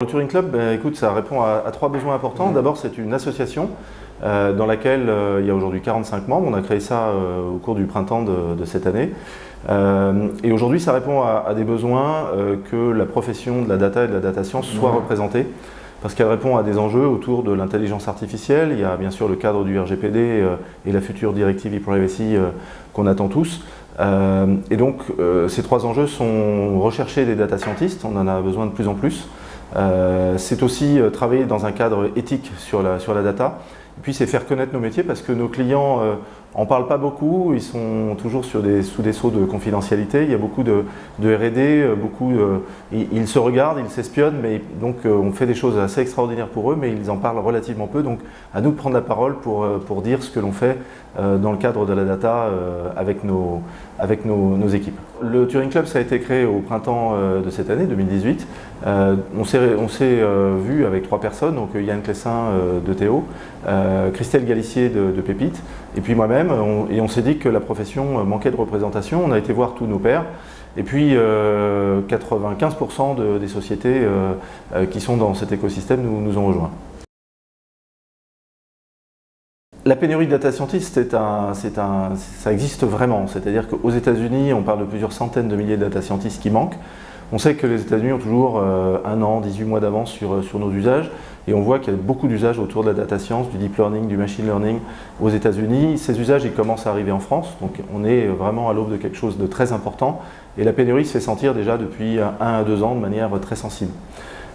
Le Turing Club, écoute, ça répond à trois besoins importants. D'abord, c'est une association dans laquelle il y a aujourd'hui 45 membres. On a créé ça au cours du printemps de cette année. Et aujourd'hui, ça répond à des besoins que la profession de la data et de la data science soit représentée, parce qu'elle répond à des enjeux autour de l'intelligence artificielle. Il y a bien sûr le cadre du RGPD et la future directive e-privacy qu'on attend tous. Et donc, ces trois enjeux sont rechercher des data scientists, on en a besoin de plus en plus. C'est aussi travailler dans un cadre éthique sur la data. Et puis c'est faire connaître nos métiers parce que nos clients en parlent pas beaucoup, ils sont toujours sous des sceaux de confidentialité, il y a beaucoup de R&D, ils se regardent, ils s'espionnent, mais donc on fait des choses assez extraordinaires pour eux, mais ils en parlent relativement peu, donc à nous de prendre la parole pour dire ce que l'on fait dans le cadre de la data avec nos équipes. Le Turing Club, ça a été créé au printemps de cette année, 2018. On s'est vu avec trois personnes, donc Yann Clessin de Théo, Christelle Galissier de Pépite, et puis moi-même, et on s'est dit que la profession manquait de représentation. On a été voir tous nos pairs, et puis 95% des sociétés qui sont dans cet écosystème nous ont rejoints. La pénurie de data scientists, ça existe vraiment. C'est-à-dire qu'aux États-Unis, on parle de plusieurs centaines de milliers de data scientists qui manquent. On sait que les États-Unis ont toujours 1 an, 18 mois d'avance sur nos usages. Et on voit qu'il y a beaucoup d'usages autour de la data science, du deep learning, du machine learning aux États-Unis. Ces usages, ils commencent à arriver en France. Donc on est vraiment à l'aube de quelque chose de très important. Et la pénurie se fait sentir déjà depuis 1 à 2 ans de manière très sensible.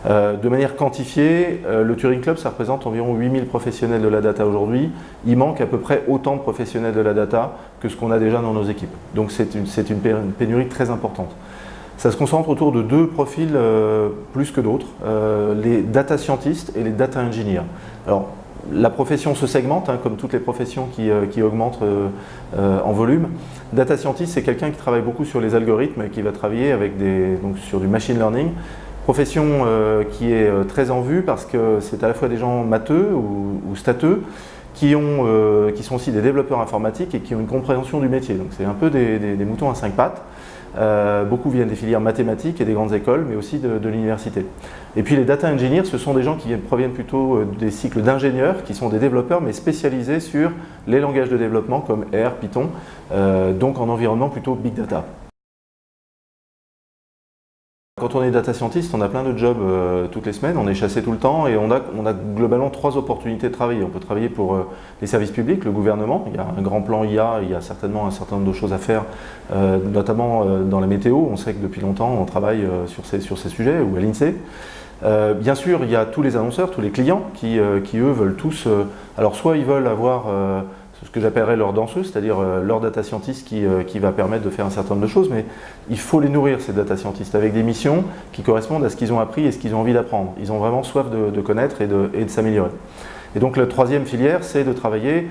De manière quantifiée, le Turing Club, ça représente environ 8000 professionnels de la data aujourd'hui. Il manque à peu près autant de professionnels de la data que ce qu'on a déjà dans nos équipes. Donc c'est une pénurie très importante. Ça se concentre autour de 2 profils plus que d'autres, les data scientists et les data engineers. Alors, la profession se segmente, comme toutes les professions qui augmentent en volume. Data scientist, c'est quelqu'un qui travaille beaucoup sur les algorithmes et qui va travailler donc sur du machine learning. Profession qui est très en vue parce que c'est à la fois des gens matheux ou stateux qui sont aussi des développeurs informatiques et qui ont une compréhension du métier. Donc c'est un peu des moutons à 5 pattes. Beaucoup viennent des filières mathématiques et des grandes écoles, mais aussi de l'université. Et puis les data engineers, ce sont des gens qui proviennent plutôt des cycles d'ingénieurs, qui sont des développeurs, mais spécialisés sur les langages de développement comme R, Python, donc en environnement plutôt big data. Quand on est data scientist, on a plein de jobs toutes les semaines, on est chassé tout le temps et on a globalement 3 opportunités de travailler. On peut travailler pour les services publics, le gouvernement, il y a un grand plan IA, il y a certainement un certain nombre de choses à faire, notamment dans la météo. On sait que depuis longtemps on travaille sur ces sujets, ou à l'INSEE. Bien sûr, il y a tous les annonceurs, tous les clients qui eux veulent tous, alors soit ils veulent avoir ce que j'appellerais leur danseuse, c'est-à-dire leur data scientist qui va permettre de faire un certain nombre de choses, mais il faut les nourrir, ces data scientists, avec des missions qui correspondent à ce qu'ils ont appris et ce qu'ils ont envie d'apprendre. Ils ont vraiment soif de connaître et de s'améliorer. Et donc la troisième filière, c'est de travailler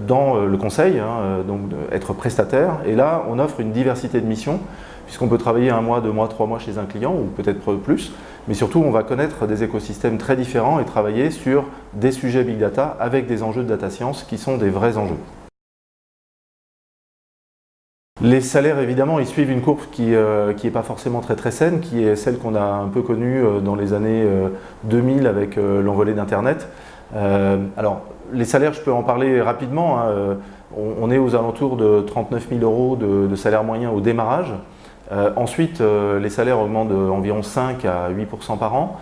dans le conseil, donc être prestataire, et là on offre une diversité de missions, puisqu'on peut travailler 1 mois, 2 mois, 3 mois chez un client, ou peut-être plus, mais surtout on va connaître des écosystèmes très différents et travailler sur des sujets big data avec des enjeux de data science qui sont des vrais enjeux. Les salaires, évidemment, ils suivent une courbe qui n'est pas forcément très saine, qui est celle qu'on a un peu connue dans les années 2000 avec l'envolée d'Internet. Alors, les salaires, je peux en parler rapidement. On est aux alentours de 39 000 € de salaire moyen au démarrage. Ensuite, les salaires augmentent d'environ 5 à 8% par an.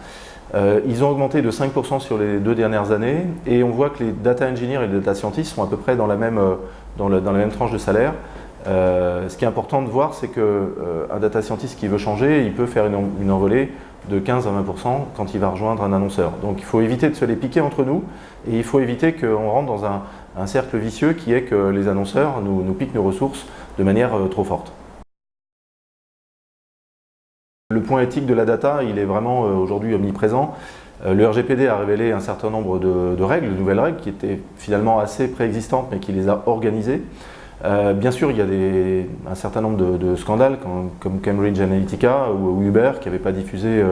Ils ont augmenté de 5% sur les 2 dernières années et on voit que les data engineers et les data scientists sont à peu près dans la même tranche de salaire. Ce qui est important de voir, c'est qu'un data scientist qui veut changer, il peut faire une envolée de 15 à 20% quand il va rejoindre un annonceur. Donc il faut éviter de se les piquer entre nous et il faut éviter qu'on rentre dans un cercle vicieux qui est que les annonceurs nous piquent nos ressources de manière trop forte. Le point éthique de la data, il est vraiment aujourd'hui omniprésent. Le RGPD a révélé un certain nombre de règles, de nouvelles règles qui étaient finalement assez préexistantes mais qui les a organisées. Bien sûr, il y a un certain nombre de scandales comme Cambridge Analytica ou Uber qui n'avaient pas diffusé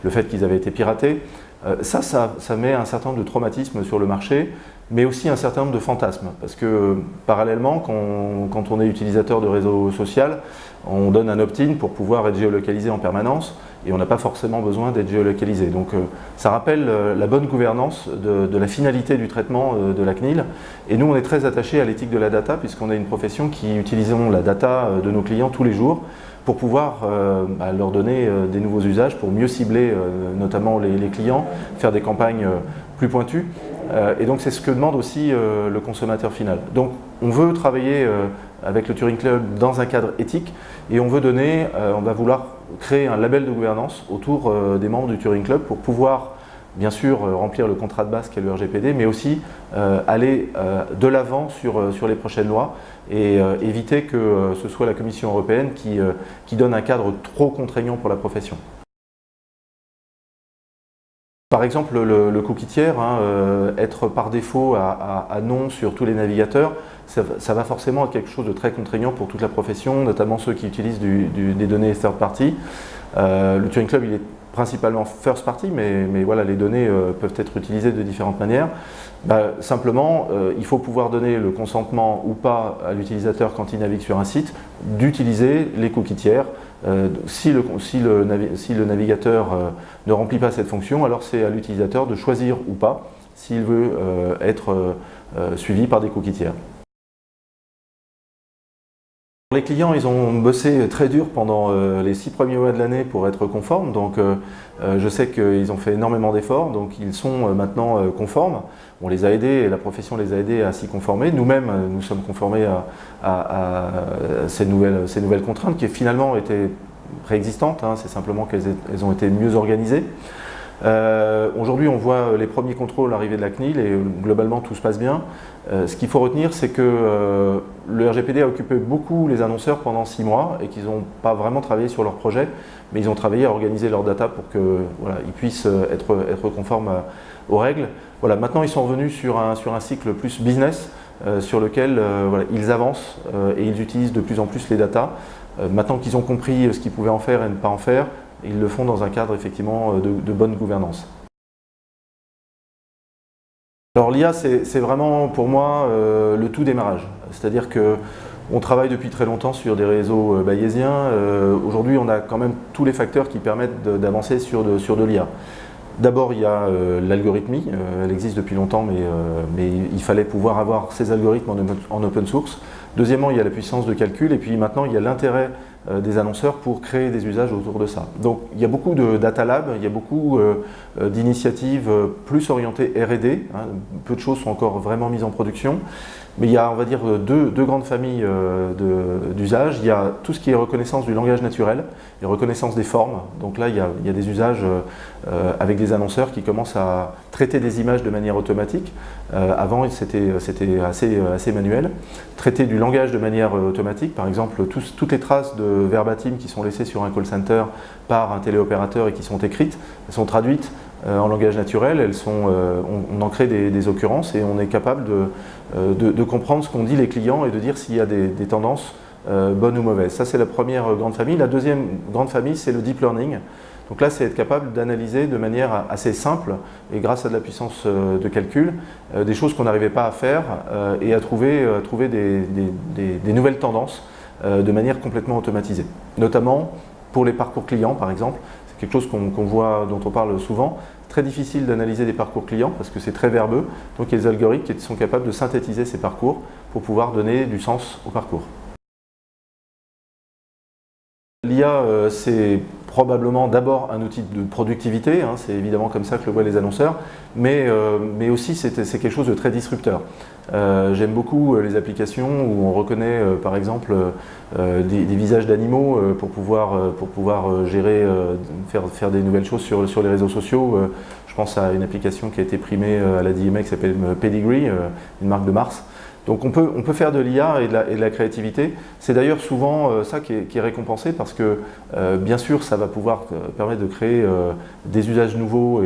le fait qu'ils avaient été piratés. Ça met un certain nombre de traumatismes sur le marché, mais aussi un certain nombre de fantasmes. Parce que parallèlement, quand on est utilisateur de réseau social, on donne un opt-in pour pouvoir être géolocalisé en permanence et on n'a pas forcément besoin d'être géolocalisé. Donc ça rappelle la bonne gouvernance de la finalité du traitement de la CNIL. Et nous, on est très attachés à l'éthique de la data puisqu'on est une profession qui utilisons la data de nos clients tous les jours pour pouvoir leur donner des nouveaux usages, pour mieux cibler notamment les clients, faire des campagnes plus pointues. Et donc c'est ce que demande aussi le consommateur final. Donc on veut travailler avec le Turing Club dans un cadre éthique et on va vouloir créer un label de gouvernance autour des membres du Turing Club pour pouvoir bien sûr remplir le contrat de base qu'est le RGPD, mais aussi aller de l'avant sur les prochaines lois et éviter que ce soit la Commission européenne qui donne un cadre trop contraignant pour la profession. Par exemple, le cookie tiers, être par défaut à non sur tous les navigateurs, ça va forcément être quelque chose de très contraignant pour toute la profession, notamment ceux qui utilisent des données third party. Le Turing Club, il est principalement first party, mais voilà, les données peuvent être utilisées de différentes manières. Simplement, il faut pouvoir donner le consentement ou pas à l'utilisateur quand il navigue sur un site d'utiliser les cookies tiers. Si le navigateur ne remplit pas cette fonction, alors c'est à l'utilisateur de choisir ou pas s'il veut être suivi par des cookies tiers. Les clients, ils ont bossé très dur pendant les 6 premiers mois de l'année pour être conformes, donc je sais qu'ils ont fait énormément d'efforts, donc ils sont maintenant conformes. On les a aidés, la profession les a aidés à s'y conformer. Nous-mêmes, nous sommes conformés à ces nouvelles contraintes qui finalement étaient préexistantes, c'est simplement qu'elles ont été mieux organisées. Aujourd'hui, on voit les premiers contrôles arriver de la CNIL et globalement tout se passe bien. Ce qu'il faut retenir, c'est que le RGPD a occupé beaucoup les annonceurs pendant 6 mois et qu'ils n'ont pas vraiment travaillé sur leur projet, mais ils ont travaillé à organiser leur data pour qu'ils puissent être conformes aux règles. Voilà, maintenant, ils sont revenus sur un cycle plus business sur lequel ils avancent et ils utilisent de plus en plus les data. Maintenant qu'ils ont compris ce qu'ils pouvaient en faire et ne pas en faire, ils le font dans un cadre effectivement de bonne gouvernance. Alors l'IA, c'est vraiment pour moi le tout démarrage. C'est-à-dire qu'on travaille depuis très longtemps sur des réseaux bayésiens. Aujourd'hui, on a quand même tous les facteurs qui permettent d'avancer sur de l'IA. D'abord, il y a l'algorithmie. Elle existe depuis longtemps, mais il fallait pouvoir avoir ces algorithmes en open source. Deuxièmement, il y a la puissance de calcul. Et puis maintenant, il y a l'intérêt des annonceurs pour créer des usages autour de ça. Donc il y a beaucoup de data lab, il y a beaucoup d'initiatives plus orientées R&D, peu de choses sont encore vraiment mises en production, mais il y a, on va dire, deux grandes familles d'usages. Il y a tout ce qui est reconnaissance du langage naturel et reconnaissance des formes. Donc là, il y a des usages avec des annonceurs qui commencent à traiter des images de manière automatique. Avant, c'était assez manuel. Traiter du langage de manière automatique, par exemple, toutes les traces de verbatim qui sont laissées sur un call center par un téléopérateur et qui sont écrites, elles sont traduites en langage naturel, on en crée des occurrences et on est capable de comprendre ce qu'ont dit les clients et de dire s'il y a des tendances bonnes ou mauvaises. Ça, c'est la première grande famille. La deuxième grande famille, c'est le deep learning. Donc là, c'est être capable d'analyser de manière assez simple et grâce à de la puissance de calcul, des choses qu'on n'arrivait pas à faire et à trouver des nouvelles tendances de manière complètement automatisée. Notamment pour les parcours clients, par exemple. C'est quelque chose qu'on voit, dont on parle souvent. Très difficile d'analyser des parcours clients parce que c'est très verbeux. Donc il y a des algorithmes qui sont capables de synthétiser ces parcours pour pouvoir donner du sens au parcours. L'IA, c'est probablement d'abord un outil de productivité, c'est évidemment comme ça que le voient les annonceurs, mais aussi c'est quelque chose de très disrupteur. J'aime beaucoup les applications où on reconnaît par exemple des visages d'animaux pour pouvoir gérer, faire des nouvelles choses sur les réseaux sociaux. Je pense à une application qui a été primée à la DMA qui s'appelle Pedigree, une marque de Mars. Donc on peut faire de l'IA et de la créativité. C'est d'ailleurs souvent ça qui est récompensé parce que bien sûr ça va pouvoir permettre de créer des usages nouveaux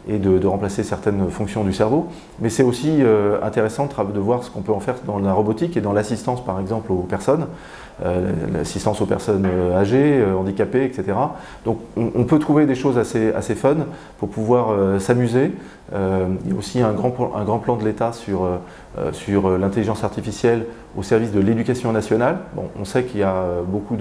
et de remplacer certaines fonctions du cerveau. Mais c'est aussi intéressant de voir ce qu'on peut en faire dans la robotique et dans l'assistance par exemple aux personnes. L'assistance aux personnes âgées, handicapées, etc. Donc on peut trouver des choses assez fun pour pouvoir s'amuser. Il y a aussi un grand plan de l'État sur l'intelligence artificielle au service de l'éducation nationale. Bon, on sait qu'il y a beaucoup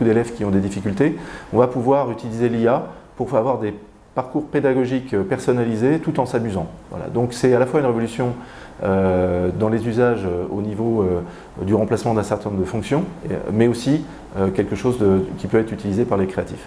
d'élèves qui ont des difficultés. On va pouvoir utiliser l'IA pour avoir des parcours pédagogiques personnalisés tout en s'amusant. Voilà. Donc c'est à la fois une révolution dans les usages au niveau du remplacement d'un certain nombre de fonctions, mais aussi quelque chose qui peut être utilisé par les créatifs.